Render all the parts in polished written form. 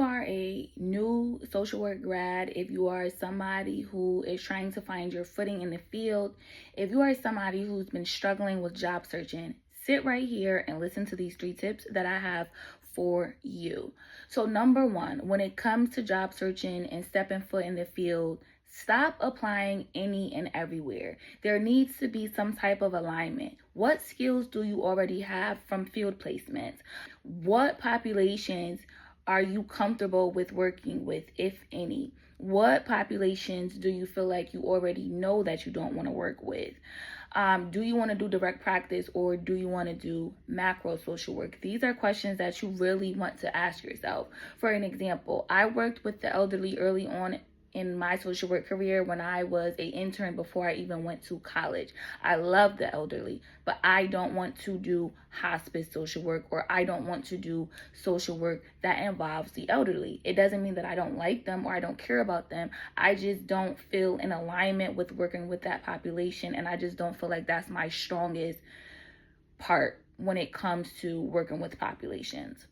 are a new social work grad, if you are somebody who is trying to find your footing in the field, if you are somebody who's been struggling with job searching, sit right here and listen to these 3 tips that I have for you. So number 1, when it comes to job searching and stepping foot in the field, stop applying any and everywhere. There needs to be some type of alignment. What skills do you already have from field placements? What populations are you comfortable with working with, if any? What populations do you feel like you already know that you don't want to work with? Do you want to do direct practice or do you want to do macro social work? These are questions that you really want to ask yourself. For an example, I worked with the elderly early on in my social work career when I was an intern before I even went to college. I love the elderly, but I don't want to do hospice social work, or I don't want to do social work that involves the elderly. It doesn't mean that I don't like them or I don't care about them. I just don't feel in alignment with working with that population, and I just don't feel like that's my strongest part when it comes to working with populations.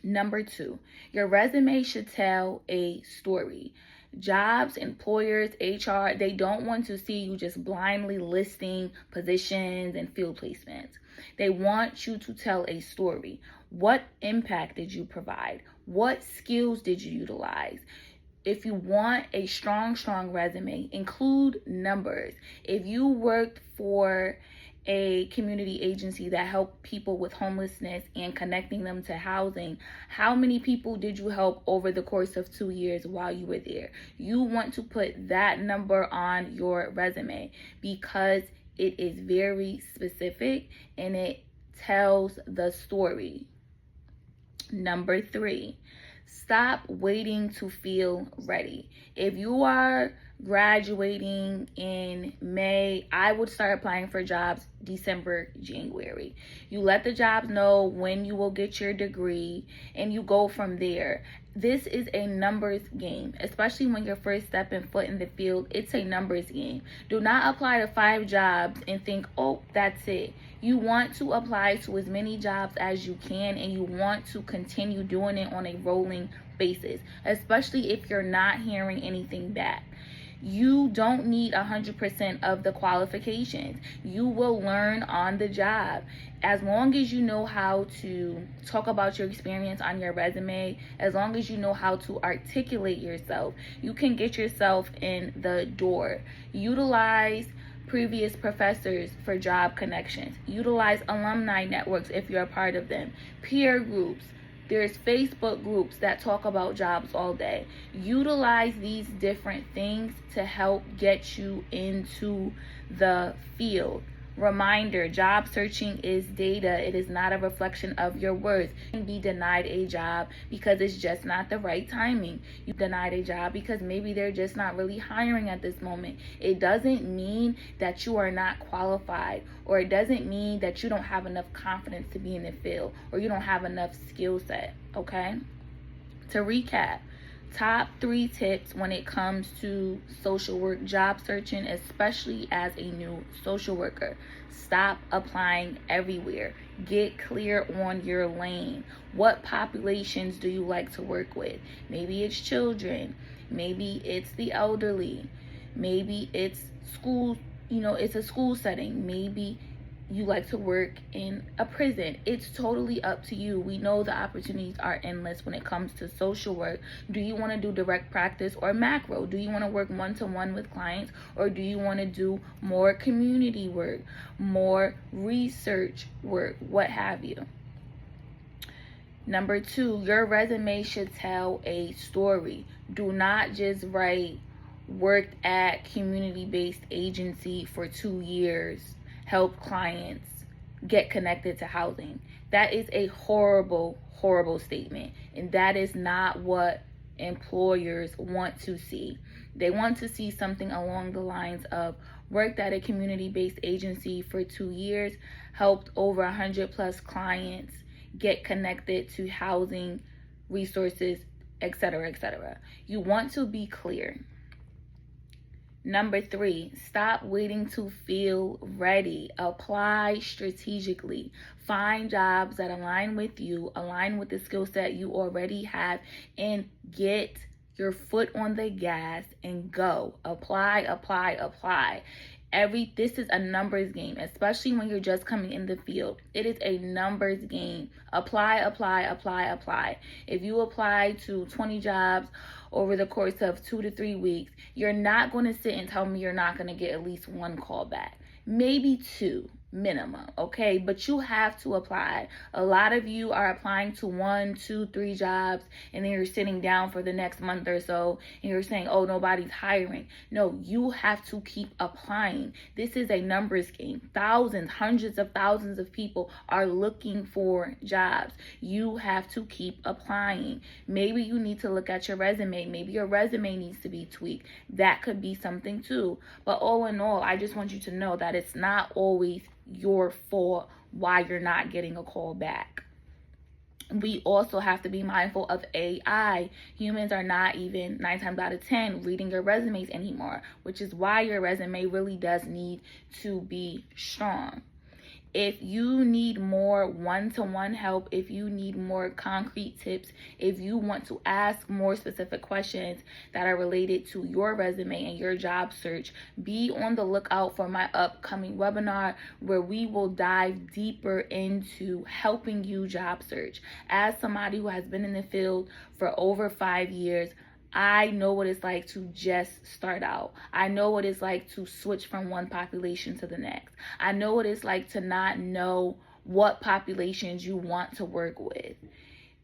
Number 2, your resume should tell a story. Jobs, employers, HR, they don't want to see you just blindly listing positions and field placements. They want you to tell a story. What impact did you provide? What skills did you utilize? If you want a strong resume, include numbers. If you worked for a community agency that helped people with homelessness and connecting them to housing, how many people did you help over the course of 2 years while you were there? You want to put that number on your resume because it is very specific and it tells the story. Number 3, stop waiting to feel ready. If you are graduating in May, I would start applying for jobs December, January. You let the jobs know when you will get your degree and you go from there. This is a numbers game, especially when you're first stepping foot in the field. It's a numbers game. Do not apply to 5 jobs and think, oh, that's it. You want to apply to as many jobs as you can, and you want to continue doing it on a rolling basis, especially if you're not hearing anything back. You don't need 100% of the qualifications. You will learn on the job. As long as you know how to talk about your experience on your resume, as long as you know how to articulate yourself, you can get yourself in the door. Utilize previous professors for job connections. Utilize alumni networks if you're a part of them. Peer groups. There's Facebook groups that talk about jobs all day. Utilize these different things to help get you into the field. Reminder, job searching is data. It is not a reflection of your worth. You can be denied a job because it's just not the right timing. You denied a job because maybe they're just not really hiring at this moment. It doesn't mean that you are not qualified, or it doesn't mean that you don't have enough confidence to be in the field, or you don't have enough skill set, okay? To recap, top 3 tips when it comes to social work job searching, especially as a new social worker. Stop applying everywhere. Get clear on your lane. What populations do you like to work with? Maybe it's children. Maybe it's the elderly. Maybe it's school, it's a school setting. Maybe you like to work in a prison. It's totally up to you. We know the opportunities are endless when it comes to social work. Do you want to do direct practice or macro? Do you want to work one-to-one with clients, or do you want to do more community work, more research work, what have you? Number 2, your resume should tell a story. Do not just write worked at community-based agency for 2 years, help clients get connected to housing. That is a horrible statement, and that is not what employers want to see. They want to see something along the lines of worked at a community-based agency for 2 years, helped over 100 plus clients get connected to housing resources, etc., etc. You want to be clear. Number 3, stop waiting to feel ready. Apply strategically. Find jobs that align with you, align with the skill set you already have, and get your foot on the gas and go. Apply, apply, apply. This is a numbers game, especially when you're just coming in the field. It is a numbers game. Apply, apply, apply, apply. If you apply to 20 jobs over the course of 2 to 3 weeks, you're not going to sit and tell me you're not going to get at least one call back. Maybe 2 minimum, okay? But you have to apply. A lot of you are applying to 1, 2, 3 jobs, and then you're sitting down for the next month or so, and you're saying, oh, nobody's hiring. No, you have to keep applying. This is a numbers game. Thousands, hundreds of thousands of people are looking for jobs. You have to keep applying. Maybe you need to look at your resume. Maybe your resume needs to be tweaked. That could be something too. But all in all, I just want you to know that it's not always your fault why you're not getting a call back. We also have to be mindful of AI. Humans are not even 9 times out of 10 reading your resumes anymore, which is why your resume really does need to be strong. If you need more one-to-one help, if you need more concrete tips, if you want to ask more specific questions that are related to your resume and your job search, be on the lookout for my upcoming webinar where we will dive deeper into helping you job search. As somebody who has been in the field for over 5 years, I know what it's like to just start out. I know what it's like to switch from one population to the next. I know what it's like to not know what populations you want to work with.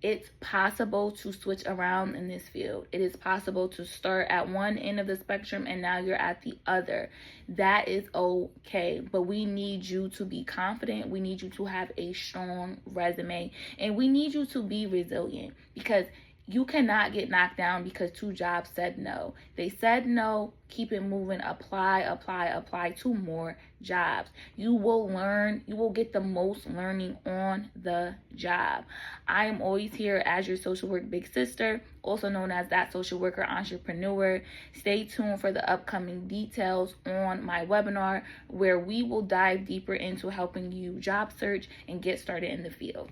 It's possible to switch around in this field. It is possible to start at one end of the spectrum and now you're at the other. That is okay. But we need you to be confident. We need you to have a strong resume. And we need you to be resilient, because you cannot get knocked down because 2 jobs said no. They said no. Keep it moving. Apply, apply, apply to more jobs. You will learn. You will get the most learning on the job. I am always here as your social work big sister, also known as that social worker entrepreneur. Stay tuned for the upcoming details on my webinar where we will dive deeper into helping you job search and get started in the field.